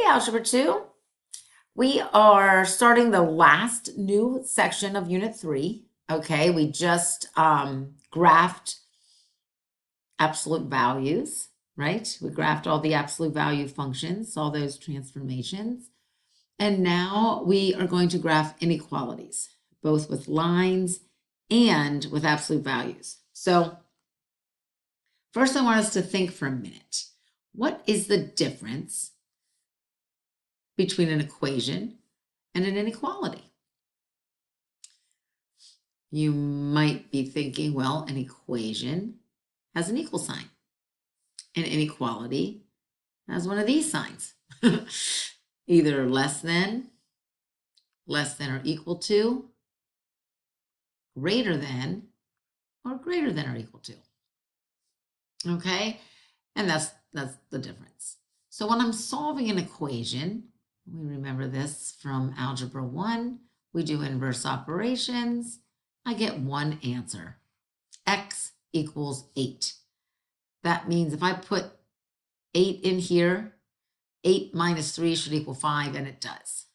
Algebra 2. We are starting the last new section of Unit 3. Okay, we just graphed absolute values, right? We graphed all the absolute value functions, all those transformations. And now we are going to graph inequalities, both with lines and with absolute values. So first I want us to think for a minute. What is the difference between an equation and an inequality? You might be thinking, well, an equation has an equal sign. An inequality has one of these signs. Either less than or equal to, greater than, or greater than or equal to. Okay? And that's the difference. So when I'm solving an equation, we remember this from Algebra 1, we do inverse operations. I get one answer, x equals 8. That means if I put 8 in here, 8 minus 3 should equal 5, and it does.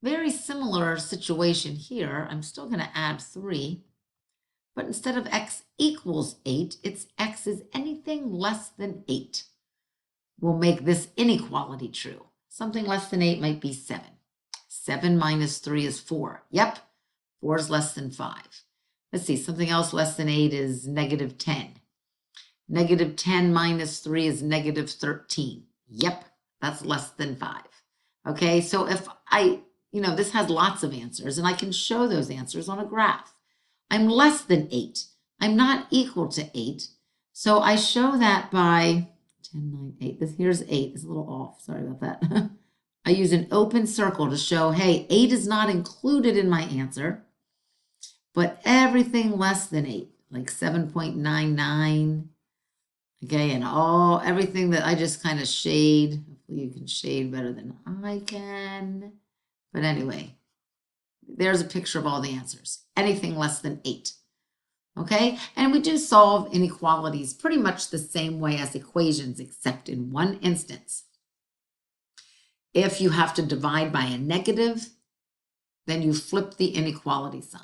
Very similar situation here. I'm still going to add 3, but instead of x equals 8, it's x is anything less than 8. We'll make this inequality true. Something less than 8 might be 7. 7 minus 3 is 4. Yep, 4 is less than 5. Let's see, something else less than 8 is negative 10. Negative 10 minus 3 is negative 13. Yep, that's less than 5. Okay, so if this has lots of answers, and I can show those answers on a graph. I'm less than 8. I'm not equal to 8. So I show that by 10, 9, 8. Here's 8. It's a little off. Sorry about that. I use an open circle to show, hey, 8 is not included in my answer, but everything less than 8, like 7.99, okay, and everything that I just kind of shade. Hopefully you can shade better than I can. But anyway, there's a picture of all the answers. Anything less than 8. Okay, and we do solve inequalities pretty much the same way as equations, except in one instance. If you have to divide by a negative, then you flip the inequality sign,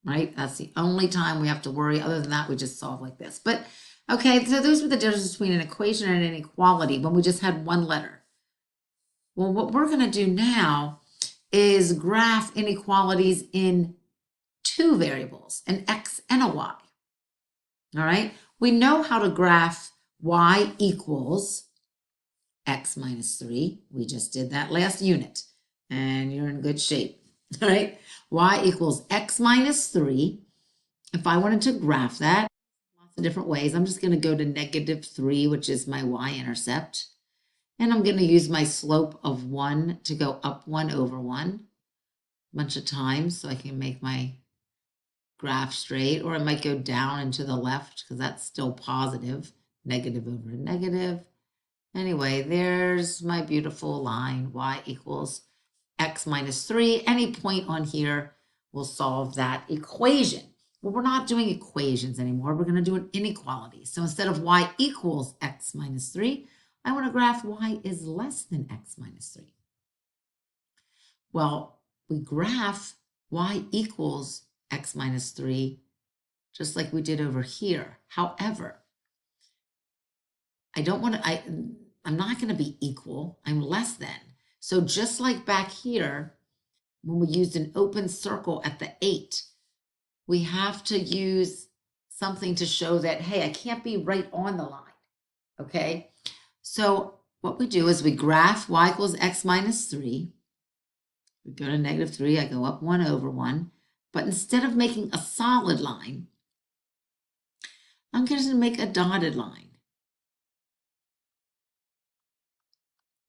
right? That's the only time we have to worry. Other than that, we just solve like this. But okay, so those were the differences between an equation and an inequality when we just had one letter. Well, what we're going to do now is graph inequalities in two variables, an x and a y. All right, we know how to graph y equals x minus 3. We just did that last unit, and you're in good shape. All right, y equals x minus 3. If I wanted to graph that, lots of different ways. I'm just going to go to negative 3, which is my y-intercept. And I'm going to use my slope of 1 to go up 1 over 1 a bunch of times so I can make my graph straight, or it might go down and to the left because that's still positive, negative over negative. Anyway, there's my beautiful line, y equals x minus 3. Any point on here will solve that equation. Well, we're not doing equations anymore. We're going to do an inequality. So instead of y equals x minus 3, I want to graph y is less than x minus 3. Well, we graph y equals x minus 3 just like we did over here. However, I'm not going to be equal. I'm less than. So just like back here, when we used an open circle at the 8, we have to use something to show that, hey, I can't be right on the line. Okay? So what we do is we graph y equals x minus 3. We go to negative 3. I go up 1 over 1. But instead of making a solid line, I'm going to make a dotted line.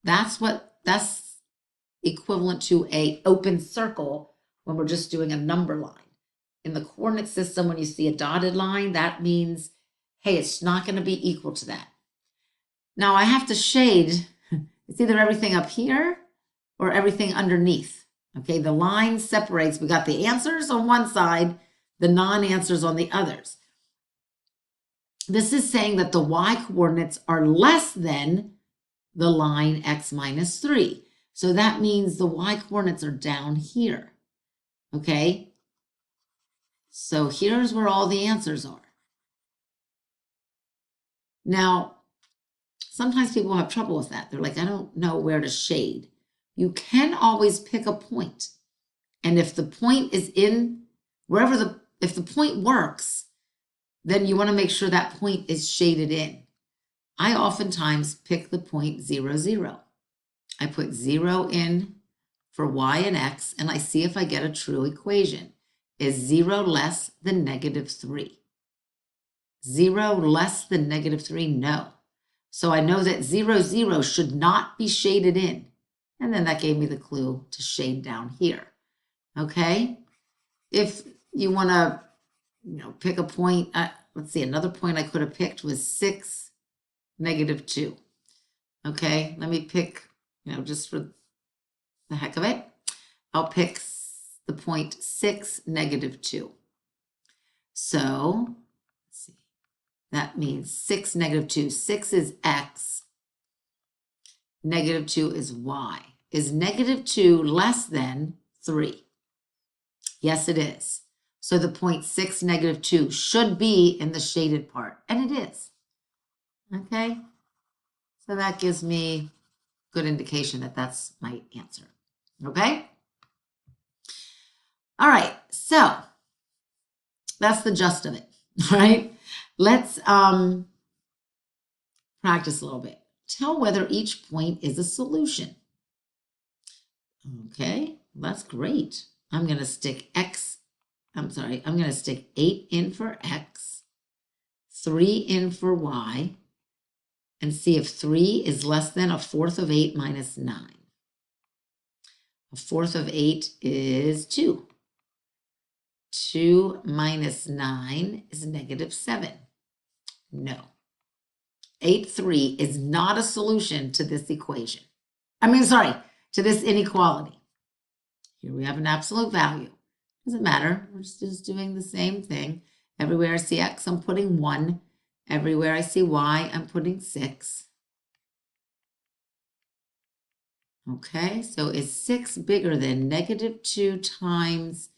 That's equivalent to an open circle when we're just doing a number line. In the coordinate system, when you see a dotted line, that means, hey, it's not going to be equal to that. Now I have to shade, it's either everything up here or everything underneath. Okay, the line separates. We got the answers on one side, the non-answers on the others. This is saying that the y coordinates are less than the line x minus 3. So that means the y coordinates are down here. Okay? So here's where all the answers are. Now, sometimes people have trouble with that. They're like, I don't know where to shade. You can always pick a point. And if the point is in if the point works, then you want to make sure that point is shaded in. I oftentimes pick the point 0, 0. I put 0 in for y and x, and I see if I get a true equation. Is 0 less than -3? 0 less than -3? No. So I know that 0, 0 should not be shaded in. And then that gave me the clue to shade down here. Okay? If you want to, pick a point, let's see, another point I could have picked was 6, -2. Okay, let me pick, just for the heck of it, I'll pick the point 6, -2. So, let's see, that means 6, -2. 6 is x, -2 is y. Is -2 less than 3? Yes, it is. So the point 6, -2 should be in the shaded part, and it is. Okay, so that gives me good indication that that's my answer. Okay? All right, so that's the gist of it. All right, let's practice a little bit. Tell whether each point is a solution. Okay, that's great. I'm going to stick 8 in for x, 3 in for y, and see if 3 is less than 1/4 of 8 minus 9. 1/4 of 8 is 2. 2 minus 9 is -7. No. 8, 3 is not a solution to this equation. To this inequality. Here we have an absolute value. Doesn't matter. We're just doing the same thing. Everywhere I see x, I'm putting 1. Everywhere I see y, I'm putting 6. Okay, so is 6 bigger than -2 times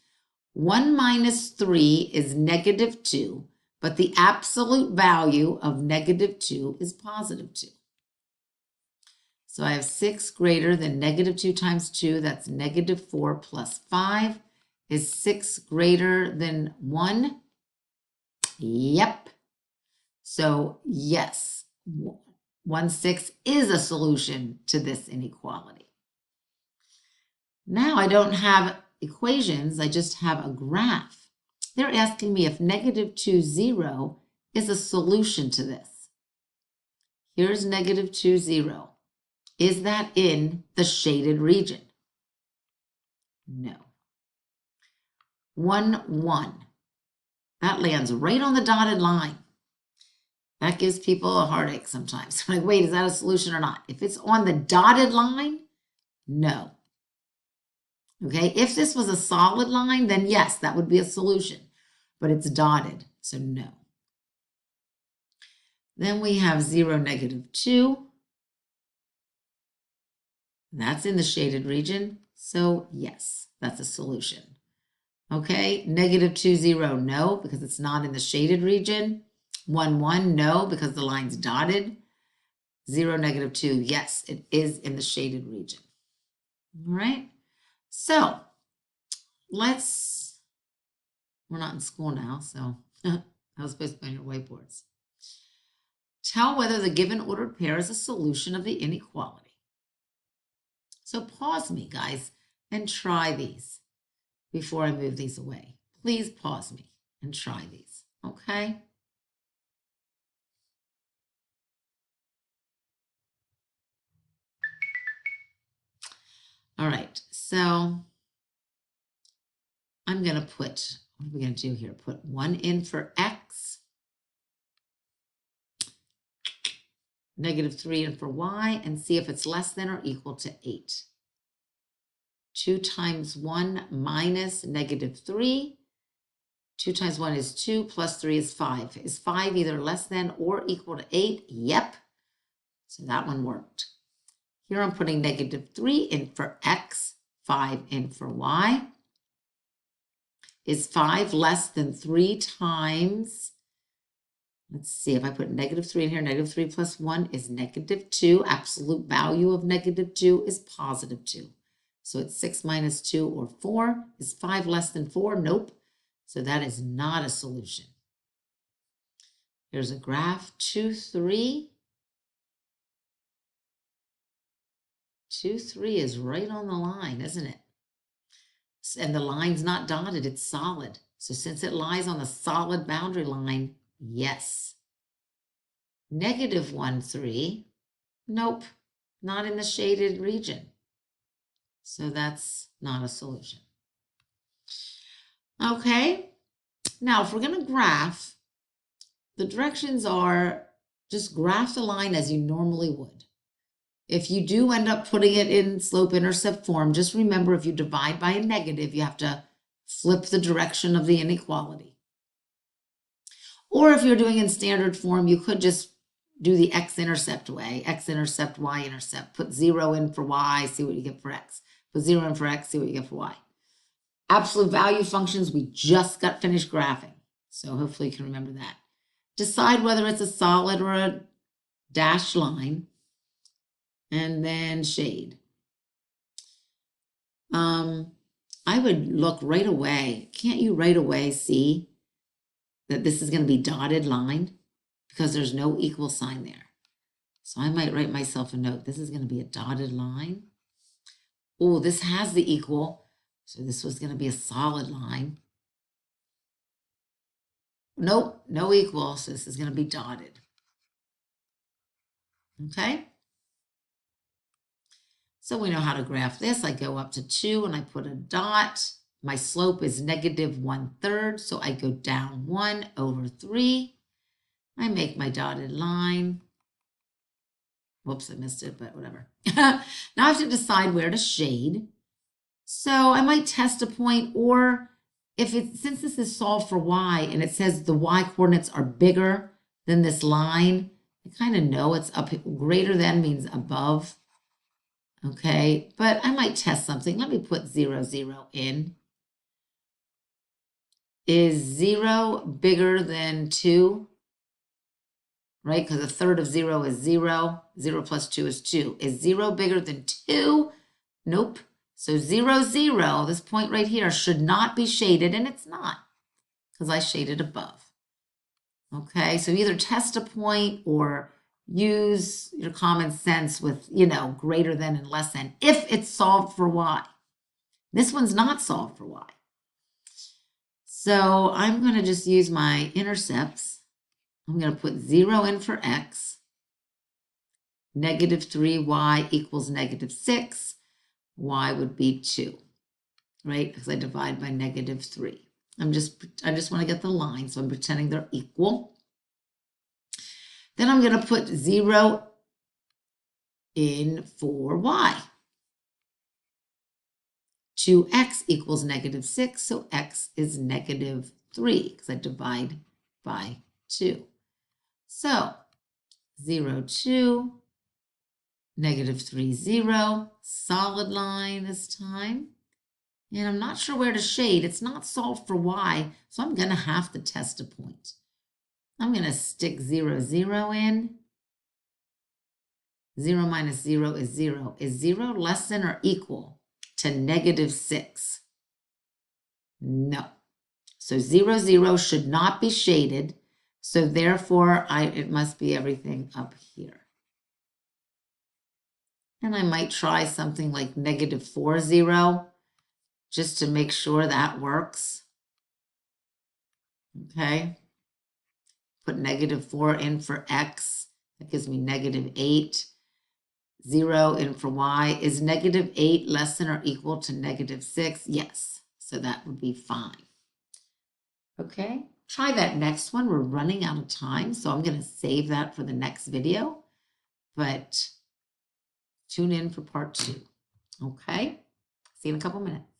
1 minus 3 is -2, but the absolute value of -2 is +2. So I have 6 greater than -2 times 2, that's -4 plus 5. Is 6 greater than 1? Yep. So yes, 1/6 is a solution to this inequality. Now I don't have equations, I just have a graph. They're asking me if -2, 0 is a solution to this. Here's -2, 0. Is that in the shaded region? No. 1, 1. That lands right on the dotted line. That gives people a heartache sometimes. Like, wait, is that a solution or not? If it's on the dotted line, no. Okay, if this was a solid line, then yes, that would be a solution. But it's dotted, so no. Then we have 0, -2. That's in the shaded region, so yes, that's a solution. Okay, -2, 0, no, because it's not in the shaded region. 1, 1, no, because the line's dotted. 0, -2, yes, it is in the shaded region. All right, so we're not in school now, so I was supposed to be on your whiteboards. Tell whether the given ordered pair is a solution of the inequality. So pause me, guys, and try these before I move these away. Please pause me and try these, okay? All right, so I'm going to put, what are we going to do here? Put 1 in for x, -3 in for y, and see if it's less than or equal to 8. 2 times 1 minus -3. 2 times 1 is 2, plus 3 is 5. Is 5 either less than or equal to 8? Yep. So that one worked. Here I'm putting -3 in for x, 5 in for y. Is 5 less than 3 times, let's see, if I put -3 in here, -3 plus 1 is -2. Absolute value of -2 is +2. So it's 6 minus 2 or 4. Is 5 less than 4? Nope. So that is not a solution. Here's a graph, 2, 3. 2, 3 is right on the line, isn't it? And the line's not dotted, it's solid. So since it lies on the solid boundary line, yes. -1, 3, nope, not in the shaded region. So that's not a solution. Okay, now if we're going to graph, the directions are just graph the line as you normally would. If you do end up putting it in slope-intercept form, just remember if you divide by a negative, you have to flip the direction of the inequality. Or if you're doing in standard form, you could just do the x-intercept way, x-intercept, y-intercept. Put 0 in for y, see what you get for x. Put 0 in for x, see what you get for y. Absolute value functions, we just got finished graphing. So hopefully you can remember that. Decide whether it's a solid or a dashed line. And then shade. I would look right away. Can't you right away see that this is going to be dotted line? Because there's no equal sign there. So I might write myself a note. This is going to be a dotted line. Oh, this has the equal. So this was going to be a solid line. Nope, no equal. So this is going to be dotted. Okay. So we know how to graph this. I go up to 2 and I put a dot. My slope is -1/3. So I go down 1 over 3. I make my dotted line. Whoops, I missed it, but whatever. Now I have to decide where to shade. So I might test a point, or since this is solved for y and it says the y coordinates are bigger than this line, I kind of know it's up. Greater than means above. Okay, but I might test something. Let me put 0, 0 in. Is 0 bigger than 2? Right, because 1/3 of 0 is 0. 0 plus 2 is 2. Is 0 bigger than 2? Nope. So 0, 0, this point right here should not be shaded, and it's not, because I shaded above. Okay, so either test a point or use your common sense with, greater than and less than, if it's solved for y. This one's not solved for y. So I'm going to just use my intercepts. I'm going to put 0 in for x. -3y equals -6. Y would be 2, right? Because I divide by -3. I just want to get the line, so I'm pretending they're equal. Then I'm going to put 0 in for y. 2x equals -6, so x is -3, because I divide by 2. So 0, 2, -3, 0, solid line this time. And I'm not sure where to shade. It's not solved for y, so I'm going to have to test a point. I'm going to stick 0, 0 in. 0 minus 0 is 0. Is 0 less than or equal to -6? No. So 0, 0 should not be shaded. So therefore, it must be everything up here. And I might try something like -4, 0, just to make sure that works. Okay. Put -4 in for x. That gives me -8. 0 in for y. Is -8 less than or equal to -6? Yes. So that would be fine. Okay. Try that next one. We're running out of time, so I'm going to save that for the next video. But tune in for part 2. Okay. See you in a couple minutes.